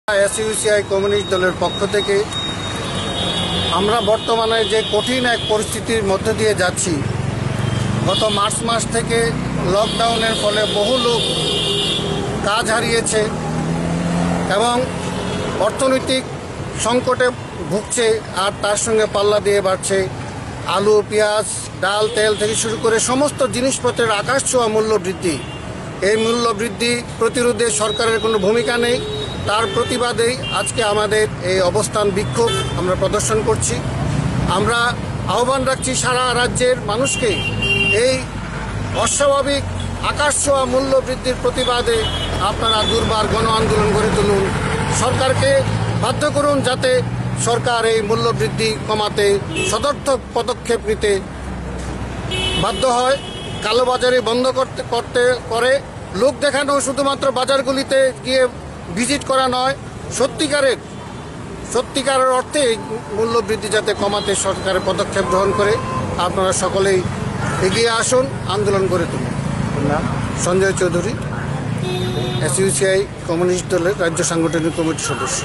SUCI communist দলের পক্ষ থেকে আমরা বর্তমানে যে কঠিন এক পরিস্থিতির মধ্যে দিয়ে যাচ্ছি, গত মার্চ মাস থেকে লকডাউনের ফলে বহু লোক কাজ হারিয়েছে এবং অর্থনৈতিক সংকটে ভুগছে। আর তার সঙ্গে পাল্লা দিয়ে বাড়ছে আলু, পেঁয়াজ, ডাল, তেল থেকে শুরু করে সমস্ত জিনিসপত্রের আকাশ ছোঁয়া মূল্য বৃদ্ধি। এই মূল্য বৃদ্ধি প্রতিরোধে সরকারের কোনো ভূমিকা নেই। তার প্রতিবাদেই আজকে আমাদের এই অবস্থান বিক্ষোভ আমরা প্রদর্শন করছি। আমরা আহ্বান রাখছি সারা রাজ্যের মানুষকে এই অস্বাভাবিক আকাশ ছোঁয়া মূল্য বৃদ্ধির প্রতিবাদে আপনারা দুর্বার গণ আন্দোলন গড়ে তুলুন। সরকারকে বাধ্য করুন যাতে সরকার এই মূল্য বৃদ্ধি কমাতে সদর্থক পদক্ষেপ নিতে বাধ্য হয়। কালোবাজারি বন্ধ করে লোক দেখানো শুধুমাত্র বাজারগুলিতে গিয়ে ভিজিট করা নয়, সত্যিকারের অর্থে এই মূল্য বৃদ্ধি যাতে কমাতে সরকারের পদক্ষেপ গ্রহণ করে। আপনারা সকলেই এগিয়ে আসুন, আন্দোলন গড়ে তুলুন। সঞ্জয় চৌধুরী, এসইউসিআই কমিউনিস্ট দলের রাজ্য সাংগঠনিক কমিটির সদস্য।